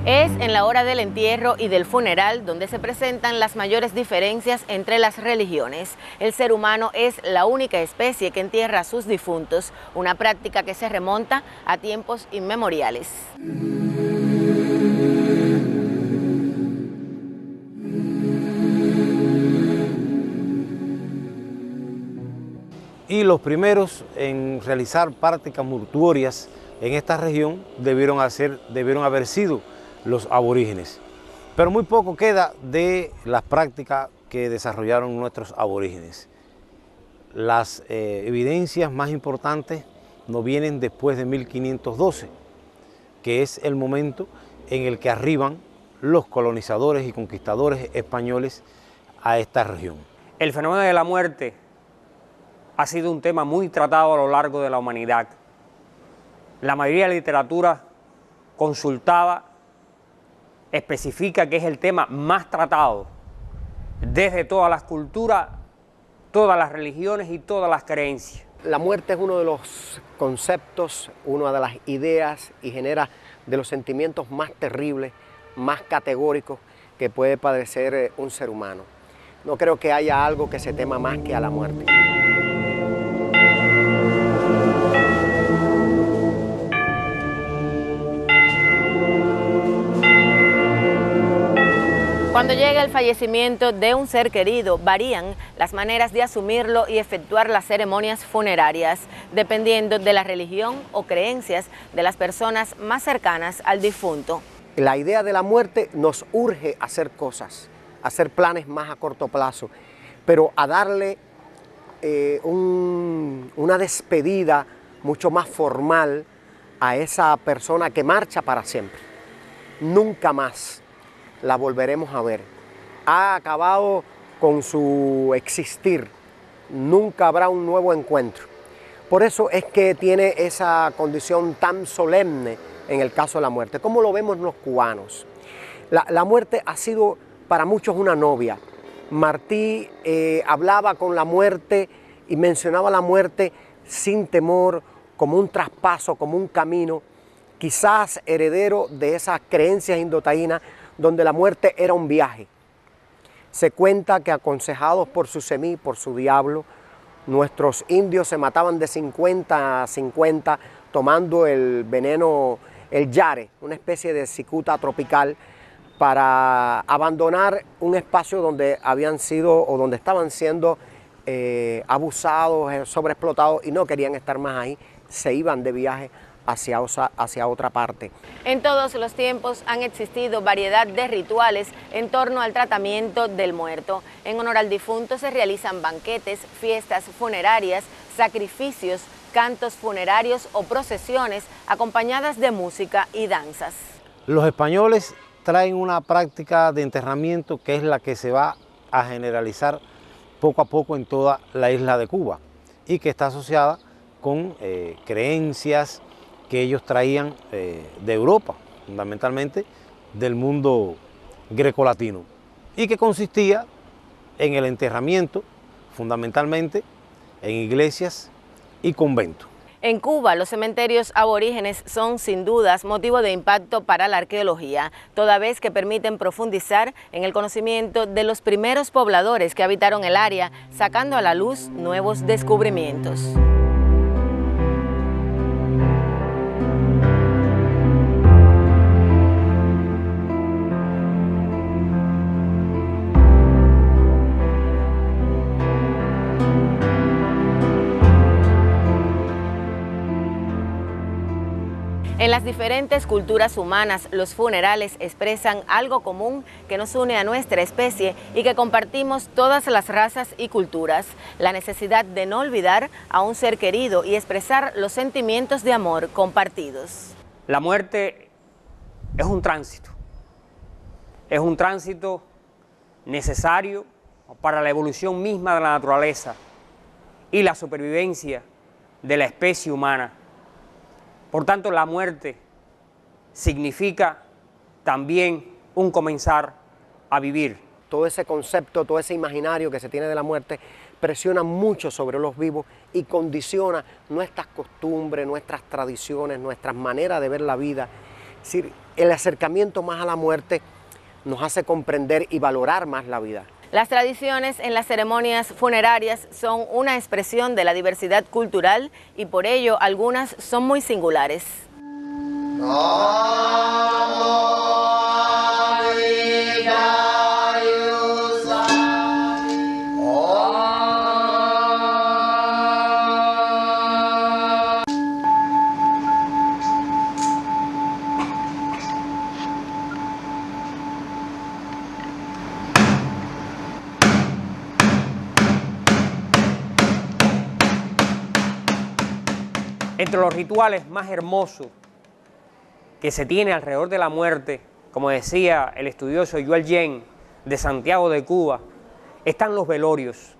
Es en la hora del entierro y del funeral donde se presentan las mayores diferencias entre las religiones. El ser humano es la única especie que entierra a sus difuntos, una práctica que se remonta a tiempos inmemoriales. Y los primeros en realizar prácticas mortuorias en esta región debieron haber sido los aborígenes. Pero muy poco queda de las prácticas que desarrollaron nuestros aborígenes. Las evidencias más importantes nos vienen después de 1512, que es el momento en el que arriban los colonizadores y conquistadores españoles a esta región. El fenómeno de la muerte ha sido un tema muy tratado a lo largo de la humanidad. La mayoría de la literatura consultada especifica que es el tema más tratado desde todas las culturas, todas las religiones y todas las creencias. La muerte es uno de los conceptos, una de las ideas y genera de los sentimientos más terribles, más categóricos que puede padecer un ser humano. No creo que haya algo que se tema más que a la muerte. Cuando llega el fallecimiento de un ser querido, varían las maneras de asumirlo y efectuar las ceremonias funerarias, dependiendo de la religión o creencias de las personas más cercanas al difunto. La idea de la muerte nos urge a hacer cosas, a hacer planes más a corto plazo, pero a darle una despedida mucho más formal a esa persona que marcha para siempre. Nunca más la volveremos a ver. Ha acabado con su existir. Nunca habrá un nuevo encuentro. Por eso es que tiene esa condición tan solemne en el caso de la muerte. ¿Cómo lo vemos los cubanos? La muerte ha sido para muchos una novia. Martí hablaba con la muerte y mencionaba la muerte sin temor, como un traspaso, como un camino, quizás heredero de esas creencias indotaínas donde la muerte era un viaje. Se cuenta que aconsejados por su semí, por su diablo, nuestros indios se mataban de 50 a 50 tomando el veneno, el yare, una especie de cicuta tropical, para abandonar un espacio donde habían sido o donde estaban siendo abusados, sobreexplotados y no querían estar más ahí, se iban de viaje hacia otra parte. En todos los tiempos han existido variedad de rituales en torno al tratamiento del muerto. En honor al difunto se realizan banquetes, fiestas funerarias, sacrificios, cantos funerarios o procesiones acompañadas de música y danzas. Los españoles traen una práctica de enterramiento que es la que se va a generalizar poco a poco en toda la isla de Cuba y que está asociada con creencias que ellos traían de Europa, fundamentalmente del mundo grecolatino, y que consistía en el enterramiento, fundamentalmente en iglesias y conventos. En Cuba, los cementerios aborígenes son sin dudas motivo de impacto para la arqueología, toda vez que permiten profundizar en el conocimiento de los primeros pobladores que habitaron el área, sacando a la luz nuevos descubrimientos. En las diferentes culturas humanas, los funerales expresan algo común que nos une a nuestra especie y que compartimos todas las razas y culturas, la necesidad de no olvidar a un ser querido y expresar los sentimientos de amor compartidos. La muerte es un tránsito necesario para la evolución misma de la naturaleza y la supervivencia de la especie humana. Por tanto, la muerte significa también un comenzar a vivir. Todo ese concepto, todo ese imaginario que se tiene de la muerte presiona mucho sobre los vivos y condiciona nuestras costumbres, nuestras tradiciones, nuestras maneras de ver la vida Es decir, el acercamiento más a la muerte nos hace comprender y valorar más la vida. Las tradiciones en las ceremonias funerarias son una expresión de la diversidad cultural y por ello algunas son muy singulares. Entre los rituales más hermosos que se tiene alrededor de la muerte, como decía el estudioso Joel Yen de Santiago de Cuba, están los velorios.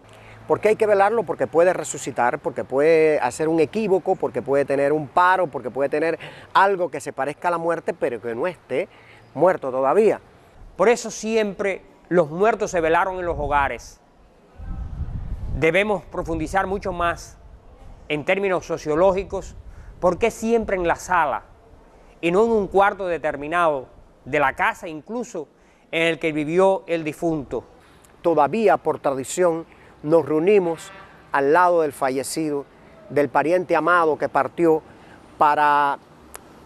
¿Por qué hay que velarlo? Porque puede resucitar, porque puede hacer un equívoco, porque puede tener un paro, porque puede tener algo que se parezca a la muerte, pero que no esté muerto todavía. Por eso siempre los muertos se velaron en los hogares. Debemos profundizar mucho más en términos sociológicos, ¿por qué siempre en la sala y no en un cuarto determinado de la casa, incluso en el que vivió el difunto? Todavía por tradición nos reunimos al lado del fallecido, del pariente amado que partió, para,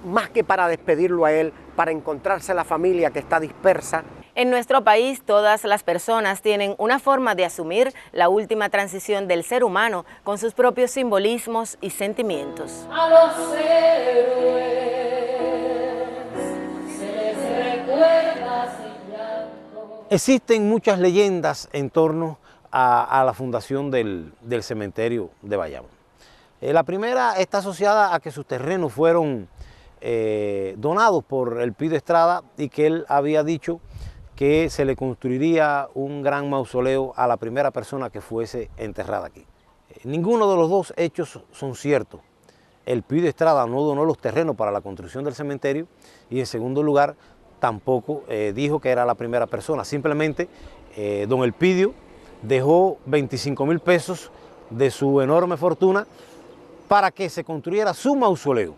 más que para despedirlo a él, para encontrarse la familia que está dispersa. En nuestro país, todas las personas tienen una forma de asumir la última transición del ser humano con sus propios simbolismos y sentimientos. A los héroes se les recuerda sin llanto. Existen muchas leyendas en torno a la fundación del cementerio de Bayamo. La primera está asociada a que sus terrenos fueron donados por Elpidio Estrada y que él había dicho que se le construiría un gran mausoleo a la primera persona que fuese enterrada aquí. Ninguno de los dos hechos son ciertos. Elpidio Estrada no donó los terrenos para la construcción del cementerio y en segundo lugar tampoco dijo que era la primera persona. Simplemente don Elpidio dejó 25.000 pesos de su enorme fortuna para que se construyera su mausoleo.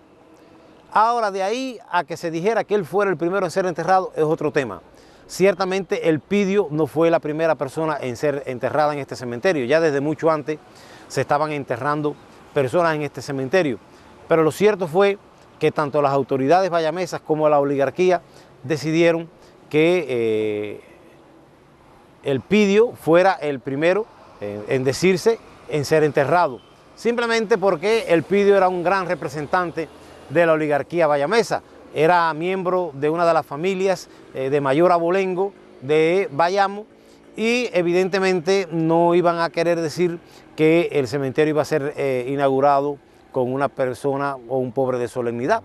Ahora, de ahí a que se dijera que él fuera el primero en ser enterrado es otro tema. Ciertamente Elpidio no fue la primera persona en ser enterrada en este cementerio. Ya desde mucho antes se estaban enterrando personas en este cementerio. Pero lo cierto fue que tanto las autoridades bayamesas como la oligarquía decidieron que Elpidio fuera el primero en decirse en ser enterrado. Simplemente porque Elpidio era un gran representante de la oligarquía bayamesa. Era miembro de una de las familias de mayor abolengo de Bayamo y evidentemente no iban a querer decir que el cementerio iba a ser inaugurado con una persona o un pobre de solemnidad.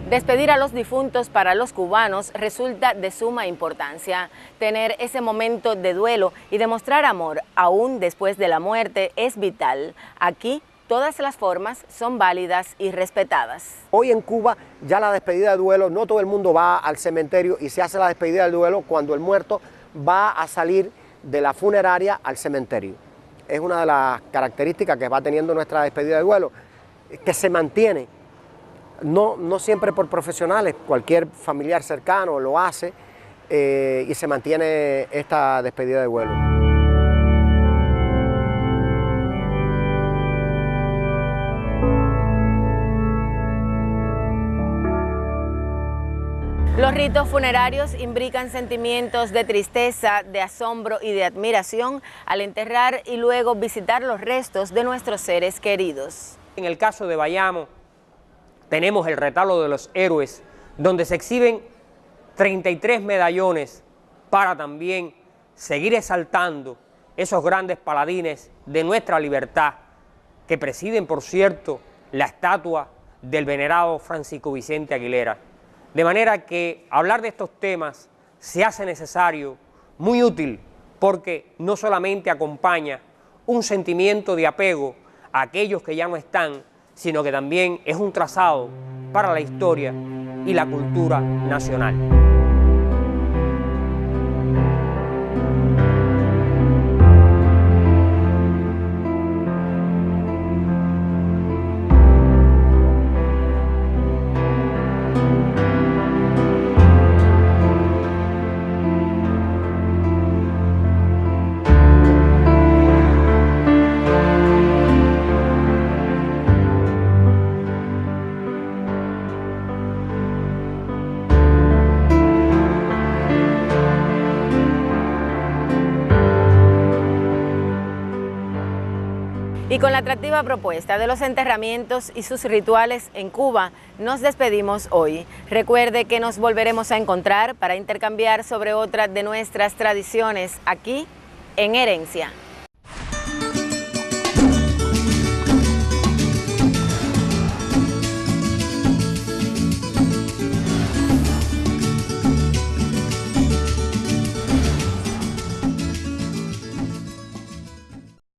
Despedir a los difuntos para los cubanos resulta de suma importancia. Tener ese momento de duelo y demostrar amor aún después de la muerte es vital. Aquí todas las formas son válidas y respetadas. Hoy en Cuba ya la despedida de duelo, no todo el mundo va al cementerio y se hace la despedida del duelo cuando el muerto va a salir de la funeraria al cementerio. Es una de las características que va teniendo nuestra despedida de duelo, que se mantiene. No siempre por profesionales, cualquier familiar cercano lo hace y se mantiene esta despedida de duelo. Los ritos funerarios imbrican sentimientos de tristeza, de asombro y de admiración al enterrar y luego visitar los restos de nuestros seres queridos. En el caso de Bayamo, tenemos el retablo de los héroes, donde se exhiben 33 medallones para también seguir exaltando esos grandes paladines de nuestra libertad, que presiden, por cierto, la estatua del venerado Francisco Vicente Aguilera. De manera que hablar de estos temas se hace necesario, muy útil, porque no solamente acompaña un sentimiento de apego a aquellos que ya no están, sino que también es un trazado para la historia y la cultura nacional. Y con la atractiva propuesta de los enterramientos y sus rituales en Cuba, nos despedimos hoy. Recuerde que nos volveremos a encontrar para intercambiar sobre otra de nuestras tradiciones aquí en Herencia.